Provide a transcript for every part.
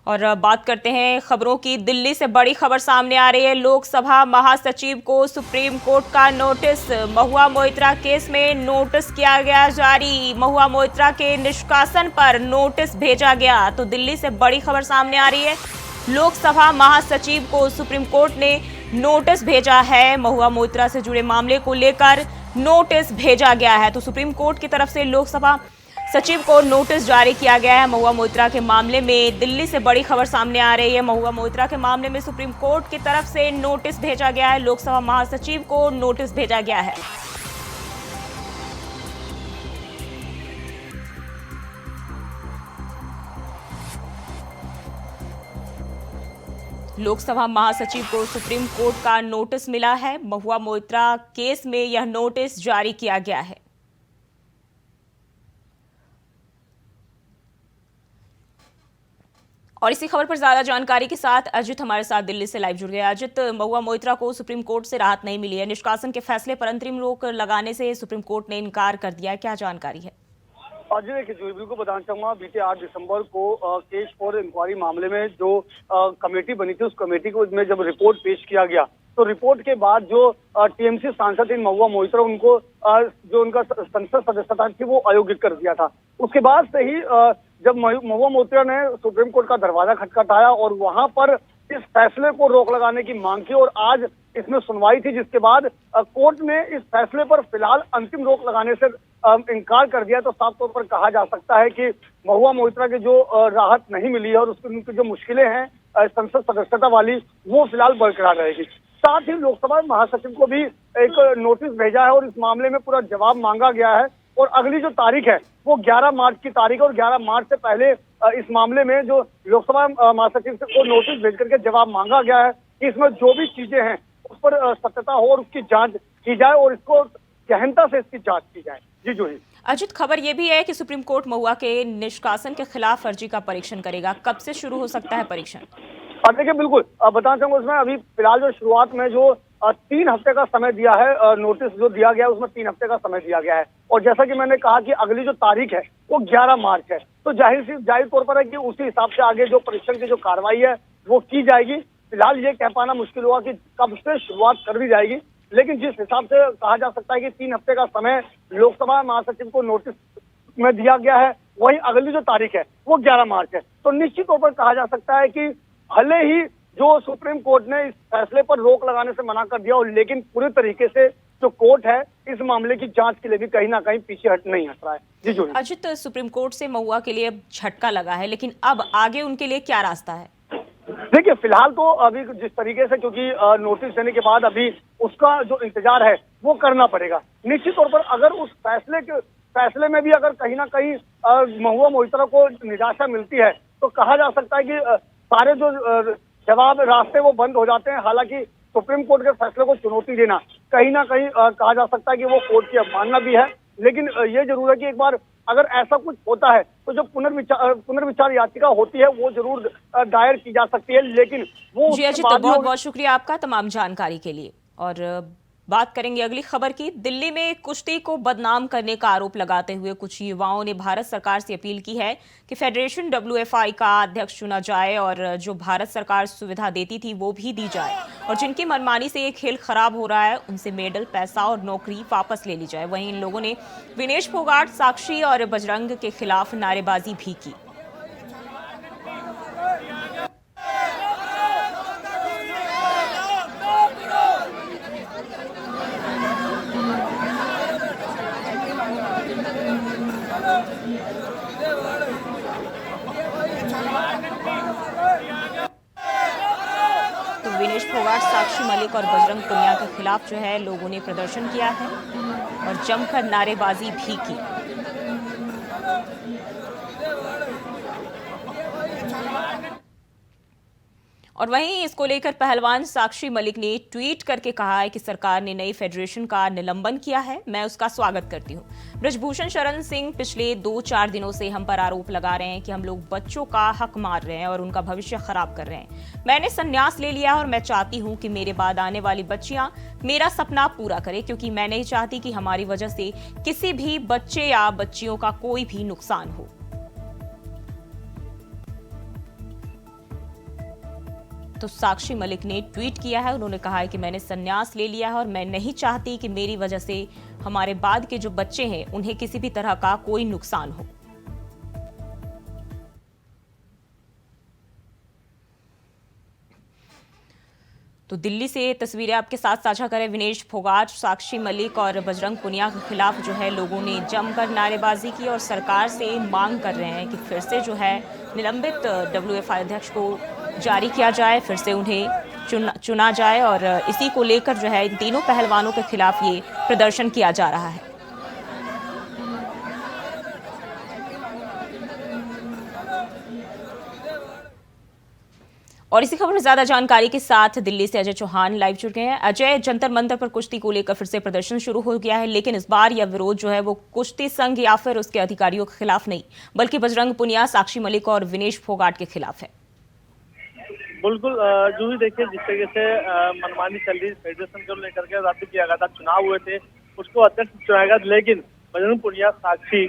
और बात करते हैं खबरों की। दिल्ली से बड़ी खबर सामने आ रही है। लोकसभा महासचिव को सुप्रीम कोर्ट का नोटिस। महुआ मोइत्रा केस में नोटिस किया गया जारी। महुआ मोइत्रा के निष्कासन पर नोटिस भेजा गया। तो दिल्ली से बड़ी खबर सामने आ रही है। लोकसभा महासचिव को सुप्रीम कोर्ट ने नोटिस भेजा है। महुआ मोइत्रा से जुड़े मामले को लेकर नोटिस भेजा गया है। तो सुप्रीम कोर्ट की तरफ से लोकसभा सचिव को नोटिस जारी किया गया है। महुआ मोइत्रा के मामले में दिल्ली से बड़ी खबर सामने आ रही है। महुआ मोइत्रा के मामले में सुप्रीम कोर्ट की तरफ से नोटिस भेजा गया है। लोकसभा महासचिव को नोटिस भेजा गया है। लोकसभा महासचिव को सुप्रीम कोर्ट का नोटिस मिला है। महुआ मोइत्रा केस में यह नोटिस जारी किया गया है। और इसी खबर पर ज्यादा जानकारी के साथ अजित हमारे साथ दिल्ली से लाइव जुड़ गए। अजित, महुआ मोइत्रा को सुप्रीम कोर्ट से राहत नहीं मिली है। निष्कासन के फैसले पर अंतरिम रोक लगाने से सुप्रीम कोर्ट ने इनकार कर दिया है। क्या जानकारी है? जी देखिए, बिल्कुल बताना चाहूंगा, बीते 8 दिसंबर को केस फॉर इंक्वायरी मामले में जो कमेटी बनी थी, उस कमेटी को में जब रिपोर्ट पेश किया गया, तो रिपोर्ट के बाद जो टीएमसी सांसद थे महुआ मोइत्रा, उनको जो उनका संसद सदस्यता थी वो अयोग्य कर दिया था। उसके बाद से ही जब महुआ मोइत्रा ने सुप्रीम कोर्ट का दरवाजा खटखटाया और वहां पर इस फैसले को रोक लगाने की मांग की, और आज इसमें सुनवाई थी, जिसके बाद कोर्ट ने इस फैसले पर फिलहाल अंतिम रोक लगाने से इनकार कर दिया। तो साफ तौर पर कहा जा सकता है कि महुआ मोइत्रा के जो राहत नहीं मिली है और उनकी जो मुश्किलें हैं संसद सदस्यता वाली, वो फिलहाल बरकरार रहेगी। साथ ही लोकसभा महासचिव को भी एक नोटिस भेजा है और इस मामले में पूरा जवाब मांगा गया है। और अगली जो तारीख है वो 11 मार्च की तारीख है, और 11 मार्च से पहले इस मामले में जो लोकसभा महासचिव को नोटिस भेज करके जवाब मांगा गया है कि इसमें जो भी चीजें हैं उस पर सत्यता हो और उसकी जांच की जाए और इसको गहनता से इसकी जांच की जाए। जी जूही। अजित, खबर यह भी है कि सुप्रीम कोर्ट महुआ के निष्कासन के खिलाफ अर्जी का परीक्षण करेगा। कब से शुरू हो सकता है परीक्षण? देखिए, बिल्कुल बताना चाहूंगा, उसमें अभी फिलहाल जो शुरुआत में जो 3 हफ्ते का समय दिया है, नोटिस जो दिया गया है उसमें 3 हफ्ते का समय दिया गया है। और जैसा कि मैंने कहा कि अगली जो तारीख है वो 11 मार्च है, तो जाहिर तौर पर है कि उसी हिसाब से आगे जो परीक्षण की जो कार्रवाई है वो की जाएगी। फिलहाल ये कह पाना मुश्किल होगा कि कब से शुरुआत कर दी जाएगी, लेकिन जिस हिसाब से कहा जा सकता है कि 3 हफ्ते का समय लोकसभा महासचिव को नोटिस में दिया गया है, वहीं अगली जो तारीख है वो 11 मार्च है। तो निश्चित तौर पर कहा जा सकता है कि भले ही जो सुप्रीम कोर्ट ने इस फैसले पर रोक लगाने से मना कर दिया, और लेकिन पूरी तरीके से जो कोर्ट है इस मामले की जांच के लिए भी कहीं ना कहीं पीछे नहीं हट रहा है। जी जो अजित, सुप्रीम कोर्ट से महुआ के लिए झटका लगा है, लेकिन अब आगे उनके लिए क्या रास्ता है? देखिए, फिलहाल तो अभी जिस तरीके से, क्योंकि नोटिस देने के बाद अभी उसका जो इंतजार है वो करना पड़ेगा। निश्चित तौर पर अगर उस फैसले में भी अगर कहीं ना कहीं महुआ मोइत्रा को निराशा मिलती है, तो कहा जा सकता है कि सारे जो जवाब रास्ते वो बंद हो जाते हैं। हालांकि सुप्रीम कोर्ट के फैसले को चुनौती देना कहीं ना कहीं कहा जा सकता है कि वो कोर्ट की अवमानना भी है। लेकिन ये जरूर है कि एक बार अगर ऐसा कुछ होता है तो जो पुनर्विचार याचिका होती है वो जरूर दायर की जा सकती है, लेकिन वो जी अजित, बहुत बहुत शुक्रिया आपका तमाम जानकारी के लिए। और बात करेंगे अगली खबर की। दिल्ली में कुश्ती को बदनाम करने का आरोप लगाते हुए कुछ युवाओं ने भारत सरकार से अपील की है कि फेडरेशन WFI का अध्यक्ष चुना जाए और जो भारत सरकार सुविधा देती थी वो भी दी जाए, और जिनकी मनमानी से ये खेल खराब हो रहा है उनसे मेडल, पैसा और नौकरी वापस ले ली जाए। वहीं इन लोगों ने विनेश फोगाट, साक्षी और बजरंग के खिलाफ नारेबाजी भी की। तो विनेश फोगाट, साक्षी मलिक और बजरंग पुनिया के खिलाफ जो है लोगों ने प्रदर्शन किया है और जमकर नारेबाजी भी की। और वहीं इसको लेकर पहलवान साक्षी मलिक ने ट्वीट करके कहा है कि सरकार ने नई फेडरेशन का निलंबन किया है, मैं उसका स्वागत करती हूं। ब्रजभूषण शरण सिंह पिछले 2-4 दिनों से हम पर आरोप लगा रहे हैं कि हम लोग बच्चों का हक मार रहे हैं और उनका भविष्य खराब कर रहे हैं। मैंने संन्यास ले लिया और मैं चाहती हूं कि मेरे बाद आने वाली बच्चियां मेरा सपना पूरा करें, क्योंकि मैं नहीं चाहती कि हमारी वजह से किसी भी बच्चे या बच्चियों का कोई भी नुकसान हो। तो साक्षी मलिक ने ट्वीट किया है। उन्होंने कहा है कि मैंने संन्यास ले लिया है और मैं नहीं चाहती कि मेरी वजह से हमारे बाद के जो बच्चे हैं उन्हें किसी भी तरह का कोई नुकसान हो। तो दिल्ली से तस्वीरें आपके साथ साझा करें विनेश फोगाट। साक्षी मलिक और बजरंग पुनिया के खिलाफ जो है लोगों ने जमकर नारेबाजी की और सरकार से मांग कर रहे हैं कि फिर से जो है निलंबित WFI अध्यक्ष को जारी किया जाए, फिर से उन्हें चुना जाए। और इसी को लेकर जो है इन तीनों पहलवानों के खिलाफ ये प्रदर्शन किया जा रहा है। और इसी खबर में ज्यादा जानकारी के साथ दिल्ली से अजय चौहान लाइव जुड़ गए हैं। अजय, जंतर मंतर पर कुश्ती को लेकर फिर से प्रदर्शन शुरू हो गया है, लेकिन इस बार यह विरोध जो है वो कुश्ती संघ या फिर उसके अधिकारियों के खिलाफ नहीं, बल्कि बजरंग पुनिया, साक्षी मलिक और विनेश फोगाट के खिलाफ है। बिल्कुल जो भी देखिए, जिस तरीके से मनमानी चल रही फेडरेशन को लेकर के रद्द किया गया था, चुनाव हुए थे, उसको अध्यक्ष चुनाया गया, लेकिन बजरंग पुनिया, साक्षी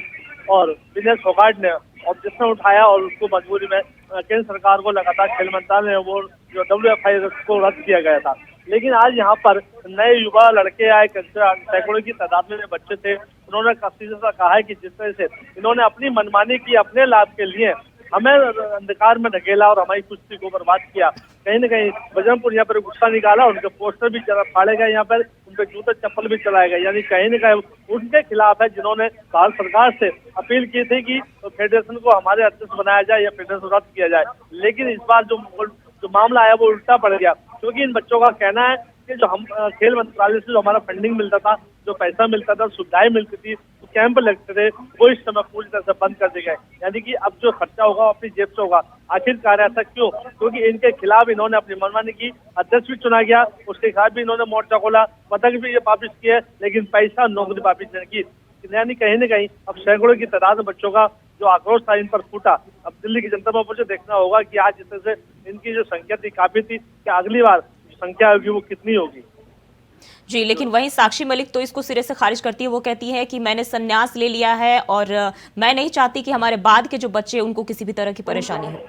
और विनेश फोगाट ने ऑब्जेक्शन उठाया और उसको मजबूरी में केंद्र सरकार को लगातार खेल मंत्रालय ने वो जो WFI को रद्द किया गया था। लेकिन आज यहाँ पर नए युवा लड़के आए, सैकड़ों की तादाद में बच्चे थे, उन्होंने काफी कहा है कि जिस तरह से इन्होंने अपनी मनमानी की अपने लाभ के लिए हमें अंधकार में ढकेला और हमारी कुश्ती को बर्बाद किया, कहीं न कहीं बजरंग पुनिया पर गुस्सा निकाला, उनके पोस्टर भी फाड़े गए, यहाँ पर उनके जूते चप्पल भी चलाए गए, यानी कहीं न कहीं उनके खिलाफ है जिन्होंने भारत सरकार से अपील की थी कि फेडरेशन को हमारे अध्यक्ष बनाया जाए या फेडरेशन रद्द किया जाए। लेकिन इस बार जो मामला आया वो उल्टा पड़ गया, क्योंकि इन बच्चों का कहना है कि जो हम खेल मंत्रालय से जो हमारा फंडिंग मिलता था, जो पैसा मिलता था, सुविधाएं मिलती थी, तो कैंप लगते थे, वो इस समय पूरी तरह से बंद कर दिए गए। यानी कि अब जो खर्चा होगा अपनी जेब से होगा। आखिरकार ऐसा क्यों? क्योंकि इनके खिलाफ इन्होंने अपनी मनमानी की, अध्यक्ष भी चुना गया, उसके खिलाफ भी इन्होंने मोर्चा खोला, पदक भी ये वापिस किए, लेकिन पैसा नौकरी वापिस नहीं की। यानी कहीं न कहीं अब सैकड़ों की तादाद में बच्चों का जो आक्रोश था इन पर फूटा। अब दिल्ली की जनता में मुझे देखना होगा कि आज जिस तरह से इनकी जो संख्या थी काफी थी, कि अगली बार संख्या होगी वो कितनी होगी। जी, लेकिन वहीं साक्षी मलिक तो इसको सिरे से खारिज करती है। वो कहती है कि मैंने संन्यास ले लिया है और मैं नहीं चाहती कि हमारे बाद के जो बच्चे उनको किसी भी तरह की परेशानी हो।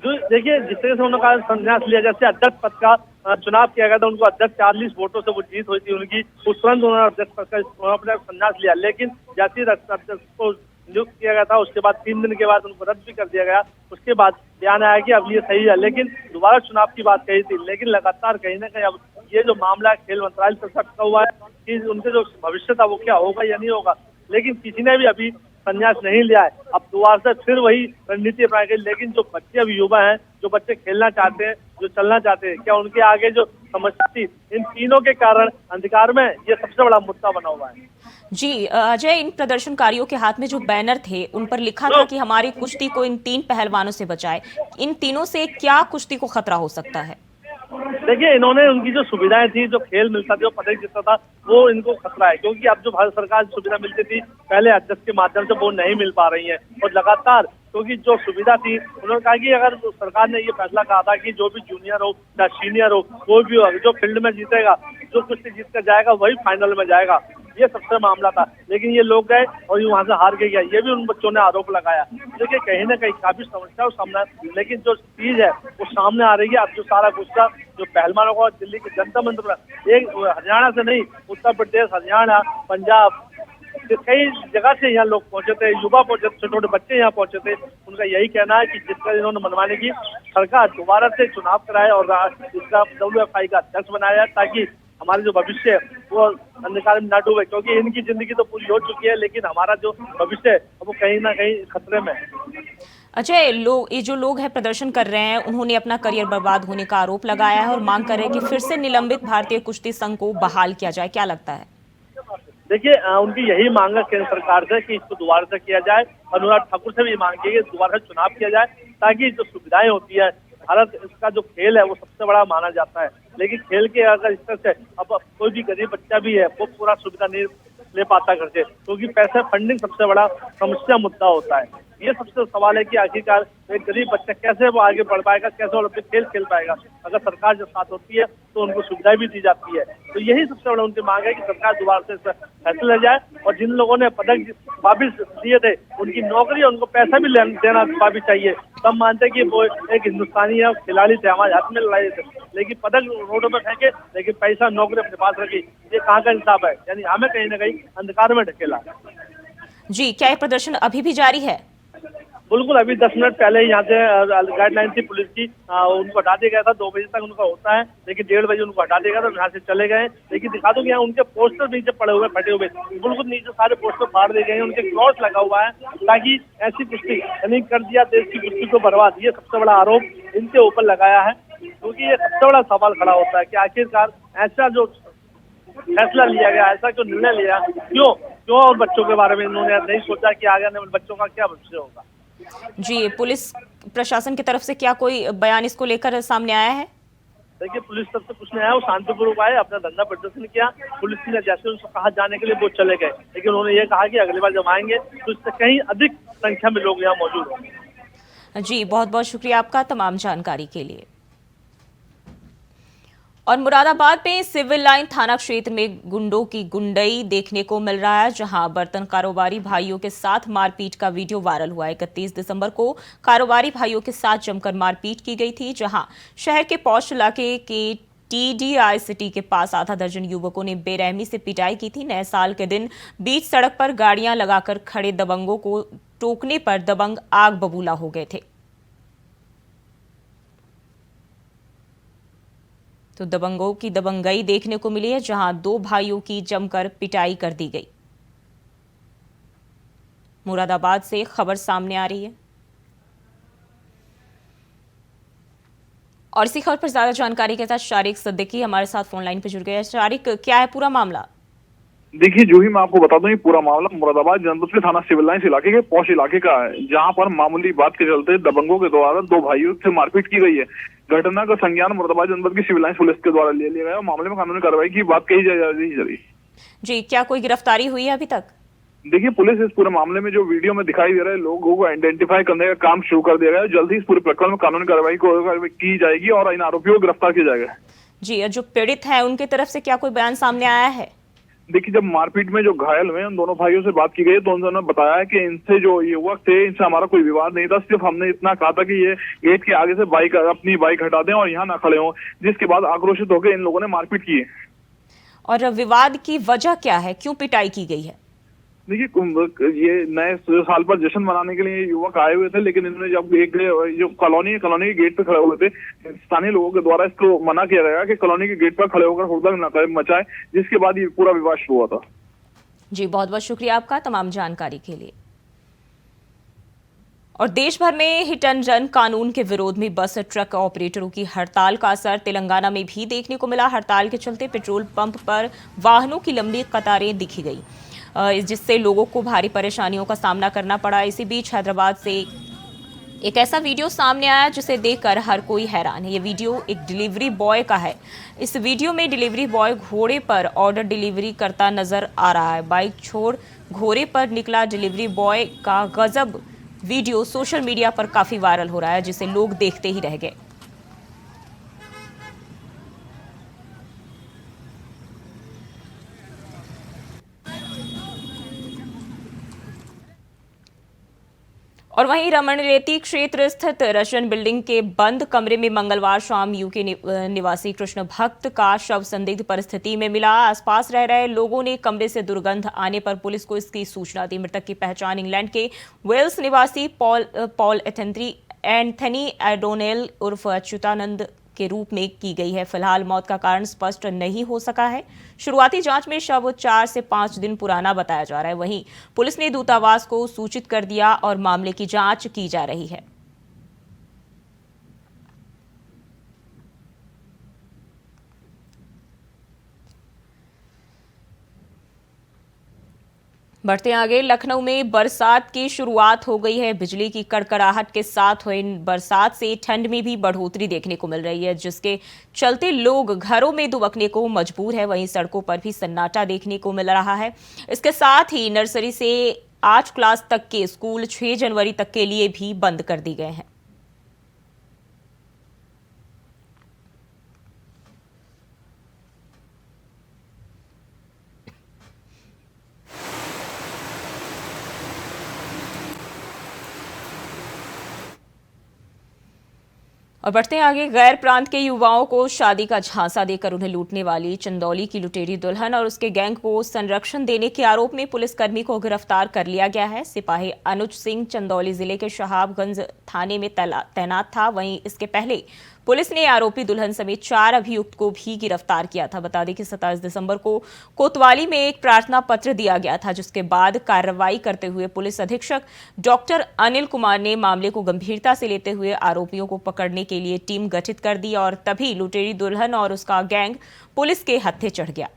देखिए, जिस तरह से उन्होंने संन्यास लिया, जैसे अध्यक्ष पद का चुनाव किया गया था, उनको अध्यक्ष 40 वोटों से वो जीत हुई थी उनकी, उस तुरंत उन्होंने अध्यक्ष पद का अपना संन्यास लिया। लेकिन जैसे अध्यक्ष को नियुक्त किया गया था, उसके बाद 3 दिन के बाद उनको रद्द भी कर दिया गया। उसके बाद बयान आया कि अब ये सही है, लेकिन दोबारा चुनाव की बात कही थी। लेकिन लगातार कहीं ना कहीं अब ये जो मामला खेल मंत्रालय से अटका हुआ है कि उनके जो भविष्य था वो क्या होगा या नहीं होगा, लेकिन किसी ने भी अभी संन्यास नहीं लिया है। अब दोबारा से फिर वही रणनीति अपनाई गई। लेकिन जो बच्चे अभी युवा हैं, जो बच्चे खेलना चाहते हैं, जो चलना चाहते हैं, क्या उनके आगे जो समस्या थी, इन तीनों के कारण अंधकार में ये सबसे बड़ा मुद्दा बना हुआ है। जी अजय, इन प्रदर्शनकारियों के हाथ में जो बैनर थे उन पर लिखा था कि हमारी कुश्ती को इन 3 पहलवानों से बचाए। इन तीनों से क्या कुश्ती को खतरा हो सकता है? देखिए, इन्होंने उनकी जो सुविधाएं थी, जो खेल मिलता था, पदक जीतता था, वो इनको खतरा है, क्योंकि अब जो भारत सरकार सुविधा मिलती थी पहले अध्यक्ष के माध्यम से, वो नहीं मिल पा रही है। और लगातार क्योंकि जो सुविधा थी, उन्होंने कहा कि अगर सरकार ने ये फैसला कहा था कि जो भी जूनियर हो या सीनियर हो, कोई भी हो, जो फील्ड में जीतेगा, जो कुश्ती जीत कर जाएगा वही फाइनल में जाएगा, ये सबसे मामला था। लेकिन ये लोग गए और ये वहां से हार के गया, ये भी उन बच्चों ने आरोप लगाया। देखिए, कहीं ना कहीं काफी समस्या सामने, लेकिन जो चीज है वो सामने आ रही है। अब जो सारा गुस्सा जो पहलवानों को दिल्ली के जनता मंदिर पर, एक हरियाणा से नहीं, उत्तर प्रदेश, हरियाणा, पंजाब, कई जगह से यहाँ लोग पहुंचे थे, युवा पहुंचे, छोटे छोटे बच्चे यहाँ पहुंचे थे। उनका यही कहना है कि जिस तरह इन्होंने मनमानी की, सरकार दोबारा से चुनाव कराए और इसका WFI का अध्यक्ष बनाया जाए, ताकि हमारे जो भविष्य है वो अंधकार में न डूबे, क्योंकि इनकी जिंदगी तो पूरी हो चुकी है, लेकिन हमारा जो भविष्य है वो कहीं ना कहीं खतरे में है। अजय, ये जो लोग हैं प्रदर्शन कर रहे हैं, उन्होंने अपना करियर बर्बाद होने का आरोप लगाया है और मांग कर रहे हैं कि फिर से निलंबित भारतीय कुश्ती संघ को बहाल किया जाए। क्या लगता है? देखिए, उनकी यही मांग है केंद्र सरकार से कि इसको दोबारा से किया जाए। अनुराग ठाकुर से भी मांग की है कि दोबारा से चुनाव किया जाए, ताकि जो सुविधाएं होती है, भारत इसका जो खेल है वो सबसे बड़ा माना जाता है, लेकिन खेल के अगर इस तरह से अब कोई भी गरीब बच्चा भी है वो पूरा सुविधा नहीं ले पाता घर से, क्योंकि पैसे फंडिंग सबसे बड़ा समस्या मुद्दा होता है। ये सबसे सवाल है कि आखिरकार एक गरीब बच्चा कैसे वो आगे बढ़ पाएगा, कैसे ओलंपिक खेल खेल पाएगा। अगर सरकार जब साथ होती है तो उनको सुविधाएं भी दी जाती है। तो यही सबसे बड़ा उनकी मांग है कि सरकार दोबारा से इस पर फैसला जाए और जिन लोगों ने पदक वापिस दिए थे उनकी नौकरी, उनको पैसा भी देना वापिस चाहिए। सब मानते हैं कि वो एक हिंदुस्तानी है, खिलाड़ी थे, हमारे हाथ में लड़ाई थे, लेकिन पदक रोडों में फेंके लेकिन पैसा नौकरी अपने पास रखी। ये कहाँ का इंसाफ है? यानी हमें कहीं ना कहीं अंधकार में ढकेला। जी, क्या ये प्रदर्शन अभी भी जारी है? बिल्कुल, अभी 10 मिनट पहले यहाँ से गाइडलाइन थी पुलिस की, उनको हटा दिया गया था। 2 बजे तक उनका होता है, लेकिन 1:30 बजे उनको हटा दिया गया था, यहाँ से चले गए। लेकिन दिखा दो कि यहाँ उनके पोस्टर नीचे पड़े हुए, फटे हुए, बिल्कुल नीचे सारे पोस्टर फाड़ दिए गए हैं, उनके क्रॉस लगा हुआ है ताकि ऐसी कुश्ती यानी कर दिया देश की कुश्ती को बर्बाद। ये सबसे बड़ा आरोप इनके ऊपर लगाया है, क्योंकि ये सबसे बड़ा सवाल खड़ा होता है कि आखिरकार ऐसा जो फैसला लिया गया, ऐसा जो निर्णय लिया, क्यों और बच्चों के बारे में इन्होंने नहीं सोचा कि आगे आने वाले बच्चों का क्या भविष्य होगा। जी, पुलिस प्रशासन की तरफ से क्या कोई बयान इसको लेकर सामने आया है? देखिए, पुलिस तरफ से कुछ नहीं आया, वो शांतिपूर्वक आए, अपना धरना प्रदर्शन किया। पुलिस ने जैसे उनको कहा जाने के लिए वो चले गए, लेकिन उन्होंने ये कहा कि अगली बार जब आएंगे तो इससे कहीं अधिक संख्या में लोग यहाँ मौजूद होंगे। जी, बहुत बहुत शुक्रिया आपका तमाम जानकारी के लिए। और मुरादाबाद में सिविल लाइन थाना क्षेत्र में गुंडों की गुंडई देखने को मिल रहा है, जहां बर्तन कारोबारी भाइयों के साथ मारपीट का वीडियो वायरल हुआ है। 31 दिसंबर को कारोबारी भाइयों के साथ जमकर मारपीट की गई थी, जहां शहर के पौष इलाके के TDI सिटी के पास आधा दर्जन युवकों ने बेरहमी से पिटाई की थी। नए साल के दिन बीच सड़क पर गाड़ियां लगाकर खड़े दबंगों को टोकने पर दबंग आग बबूला हो गए थे। तो दबंगों की दबंगई देखने को मिली है, जहां 2 भाइयों की जमकर पिटाई कर दी गई। मुरादाबाद से खबर सामने आ रही है और इसी खबर पर ज्यादा जानकारी के साथ शारिक सिद्दीकी हमारे साथ फोन लाइन पर जुड़ गए हैं। शारिक, क्या है पूरा मामला? देखिए जूही, मैं आपको बता दूं ये पूरा मामला मुरादाबाद जनपद के थाना सिविल लाइंस इलाके के पौष इलाके का है, जहां पर मामूली बात के चलते दबंगों के द्वारा 2 भाइयों से मारपीट की गई है। घटना का संज्ञान मुरादाबाद जनपद की सिविल लाइंस पुलिस के द्वारा ले लिया गया और मामले में कानूनी कार्रवाई की बात कही जा रही। जी, क्या कोई गिरफ्तारी हुई है अभी तक? देखिए, पुलिस इस पूरे मामले में जो वीडियो में दिखाई दे रहे लोगों को आइडेंटिफाई करने का काम शुरू कर दिया गया है। जल्द ही इस पूरे प्रकरण में कानूनी कार्रवाई की जाएगी और इन आरोपियों को गिरफ्तार किया जाएगा। जी, जो पीड़ित है उनकी तरफ से क्या कोई बयान सामने आया है? देखिए, जब मारपीट में जो घायल हुए उन दोनों भाइयों से बात की गई तो उन्होंने बताया कि इनसे जो युवक थे, इनसे हमारा कोई विवाद नहीं था, सिर्फ हमने इतना कहा था कि ये गेट के आगे से अपनी बाइक हटा दें और यहाँ ना खड़े हों, जिसके बाद आक्रोशित होकर इन लोगों ने मारपीट की है। और विवाद की वजह क्या है, क्यों पिटाई की गई है? देखिए, ये नए साल पर जश्न मनाने के लिए युवक आए हुए थे, लेकिन इन्होंने जब एक जो कॉलोनी के गेट पे खड़े हुए थे, स्थानीय लोगों के द्वारा इसको मना किया गया कि कॉलोनी के गेट पर खड़े होकर हुड़दंग न मचाए, जिसके बाद ये पूरा विवाद शुरू हुआ था। जी, बहुत बहुत शुक्रिया आपका तमाम जानकारी के लिए। और देश भर में हिट एंड रन कानून के विरोध में बस ट्रक ऑपरेटरों की हड़ताल का असर तेलंगाना में भी देखने को मिला। हड़ताल के चलते पेट्रोल पंप पर वाहनों की लंबी कतारें दिखी गई, जिससे लोगों को भारी परेशानियों का सामना करना पड़ा। इसी बीच हैदराबाद से एक ऐसा वीडियो सामने आया जिसे देखकर हर कोई हैरान है। ये वीडियो एक डिलीवरी बॉय का है। इस वीडियो में डिलीवरी बॉय घोड़े पर ऑर्डर डिलीवरी करता नजर आ रहा है। बाइक छोड़ घोड़े पर निकला डिलीवरी बॉय का गजब वीडियो सोशल मीडिया पर काफी वायरल हो रहा है, जिसे लोग देखते ही रह गए। और वहीं रमणरेती क्षेत्र स्थित रशन बिल्डिंग के बंद कमरे में मंगलवार शाम यूके निवासी कृष्ण भक्त का शव संदिग्ध परिस्थिति में मिला। आसपास रह रहे लोगों ने कमरे से दुर्गंध आने पर पुलिस को इसकी सूचना दी। मृतक की पहचान इंग्लैंड के वेल्स निवासी पॉल एंथनी एडोनेल उर्फ अच्युतानंद के रूप में की गई है। फिलहाल मौत का कारण स्पष्ट नहीं हो सका है। शुरुआती जांच में शव 4 से 5 दिन पुराना बताया जा रहा है। वहीं पुलिस ने दूतावास को सूचित कर दिया और मामले की जांच की जा रही है। बढ़ते आगे, लखनऊ में बरसात की शुरुआत हो गई है। बिजली की कड़कड़ाहट के साथ हुई बरसात से ठंड में भी बढ़ोतरी देखने को मिल रही है, जिसके चलते लोग घरों में दुबकने को मजबूर है। वहीं सड़कों पर भी सन्नाटा देखने को मिल रहा है। इसके साथ ही नर्सरी से 8 क्लास तक के स्कूल 6 जनवरी तक के लिए भी बंद कर दिए गए हैं। और बढ़ते हैं आगे। गैर प्रांत के युवाओं को शादी का झांसा देकर उन्हें लूटने वाली चंदौली की लुटेरी दुल्हन और उसके गैंग को संरक्षण देने के आरोप में पुलिसकर्मी को गिरफ्तार कर लिया गया है। सिपाही अनुज सिंह चंदौली जिले के शहाबगंज थाने में तैनात था। वहीं इसके पहले पुलिस ने आरोपी दुल्हन समेत 4 अभियुक्त को भी गिरफ्तार किया था। बता दें कि 27 दिसंबर को कोतवाली में एक प्रार्थना पत्र दिया गया था, जिसके बाद कार्रवाई करते हुए पुलिस अधीक्षक डॉक्टर अनिल कुमार ने मामले को गंभीरता से लेते हुए आरोपियों को पकड़ने के लिए टीम गठित कर दी और तभी लुटेरी दुल्हन और उसका गैंग पुलिस के हत्थे चढ़ गया।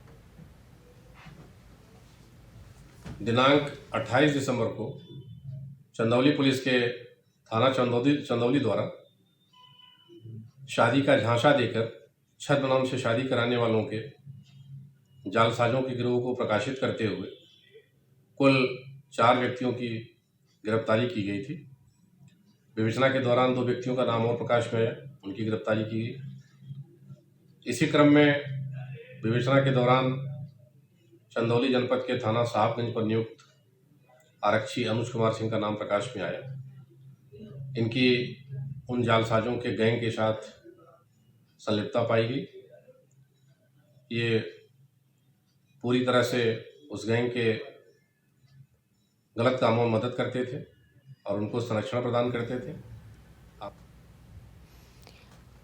दिनांक 28 दिसंबर को चंदौली पुलिस के थाना चंदौली द्वारा शादी का झांसा देकर छद्म से शादी कराने वालों के जालसाजों के गिरोह को प्रकाशित करते हुए कुल 4 व्यक्तियों की गिरफ्तारी की गई थी। विवेचना के दौरान 2 व्यक्तियों का नाम और प्रकाश में आया, उनकी गिरफ्तारी की गई। इसी क्रम में विवेचना के दौरान चंदौली जनपद के थाना साहबगंज पर नियुक्त आरक्षी अनुज कुमार सिंह का नाम प्रकाश में आया। इनकी उन जालसाजों के गैंग के साथ संलिप्तता पाई गई। ये पूरी तरह से उस गैंग के गलत कामों में मदद करते थे और उनको संरक्षण प्रदान करते थे।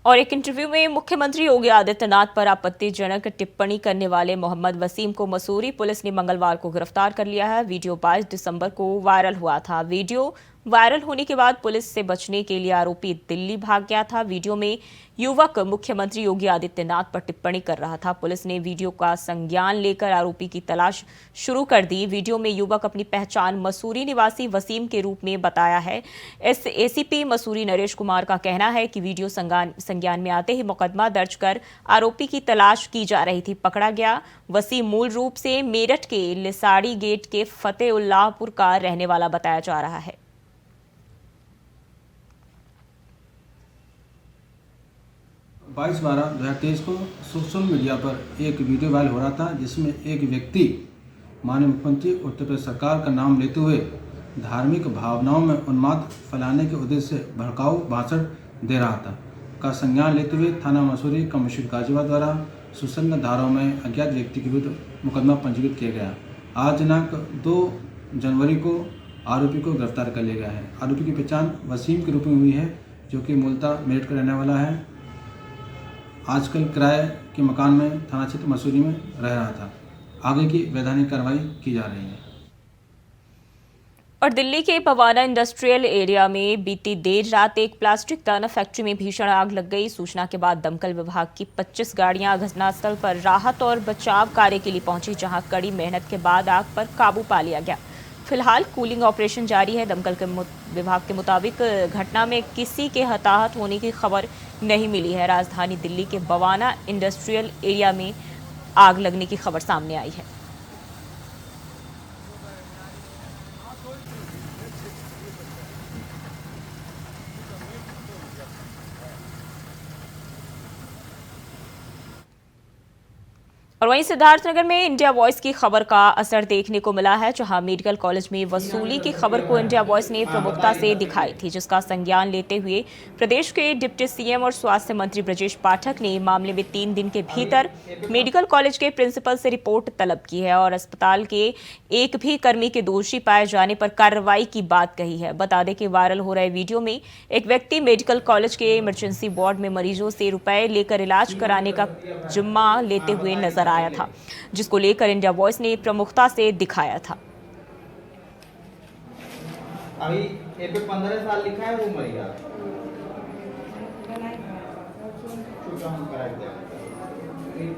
और एक इंटरव्यू में मुख्यमंत्री योगी आदित्यनाथ पर आपत्तिजनक टिप्पणी करने वाले मोहम्मद वसीम को मसूरी पुलिस ने मंगलवार को गिरफ्तार कर लिया है। वीडियो 22 दिसंबर को वायरल हुआ था। वीडियो वायरल होने के बाद पुलिस से बचने के लिए आरोपी दिल्ली भाग गया था। वीडियो में युवक मुख्यमंत्री योगी आदित्यनाथ पर टिप्पणी कर रहा था। पुलिस ने वीडियो का संज्ञान लेकर आरोपी की तलाश शुरू कर दी। वीडियो में युवक अपनी पहचान मसूरी निवासी वसीम के रूप में बताया है। एसीपी मसूरी नरेश कुमार का कहना है कि वीडियो संज्ञान में आते ही मुकदमा दर्ज कर आरोपी की तलाश की जा रही थी। पकड़ा गया वसीम मूल रूप से मेरठ के लिसाड़ी गेट के फतेउल्लाहपुर का रहने वाला बताया जा रहा है। 22/12/2023 को सोशल मीडिया पर एक वीडियो वायरल हो रहा था, जिसमें एक व्यक्ति माननीय मुख्यमंत्री उत्तर प्रदेश सरकार का नाम लेते हुए धार्मिक भावनाओं में उन्माद फैलाने के उद्देश्य से भड़काऊ भाषण दे रहा था का संज्ञान लेते हुए थाना मसूरी कमिश्नर गाजियाबाद द्वारा सुसंगत धाराओं में अज्ञात व्यक्ति के विरुद्ध मुकदमा पंजीकृत किया गया। आज दिनांक 2 जनवरी को आरोपी को गिरफ्तार कर लिया गया है। आरोपी की पहचान वसीम के रूप में हुई है, जो कि मूलतः मेरठ का रहने वाला है। आजकल किराए के मकान में थाना क्षेत्र मसूरी में रह रहा था। आगे की वैधानिक कार्रवाई की जा रही है। और दिल्ली के पवाना इंडस्ट्रियल एरिया में बीती देर रात एक प्लास्टिक दाना फैक्ट्री में भीषण आग लग गई। सूचना के बाद दमकल विभाग की 25 गाड़ियां घटनास्थल पर राहत और बचाव कार्य के लिए पहुंची, जहां कड़ी मेहनत के बाद आग पर काबू पा लिया गया। फिलहाल कूलिंग ऑपरेशन जारी है। दमकल के विभाग के मुताबिक घटना में किसी के हताहत होने की खबर नहीं मिली है। राजधानी दिल्ली के पवाना इंडस्ट्रियल एरिया में आग लगने की खबर सामने आई है। और वहीं सिद्धार्थनगर में इंडिया वॉइस की खबर का असर देखने को मिला है, जहां मेडिकल कॉलेज में वसूली की खबर को इंडिया वॉइस ने प्रमुखता से दिखाई थी, जिसका संज्ञान लेते हुए प्रदेश के डिप्टी सीएम और स्वास्थ्य मंत्री ब्रजेश पाठक ने मामले में 3 दिन के भीतर मेडिकल कॉलेज के प्रिंसिपल से रिपोर्ट तलब की है और अस्पताल के एक भी कर्मी के दोषी पाए जाने पर कार्रवाई की बात कही है। बता दें कि वायरल हो रहे वीडियो में एक व्यक्ति मेडिकल कॉलेज के इमरजेंसी वार्ड में मरीजों से रुपए लेकर इलाज कराने का जिम्मा लेते हुए नजर आया था, जिसको लेकर इंडिया वॉइस ने प्रमुखता से दिखाया था। अभी ए पे 15 साल लिखा है, वो मरेगा।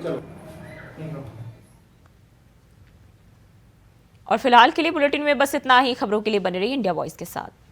चलो। और फिलहाल के लिए बुलेटिन में बस इतना ही। खबरों के लिए बने रहिए इंडिया वॉइस के साथ।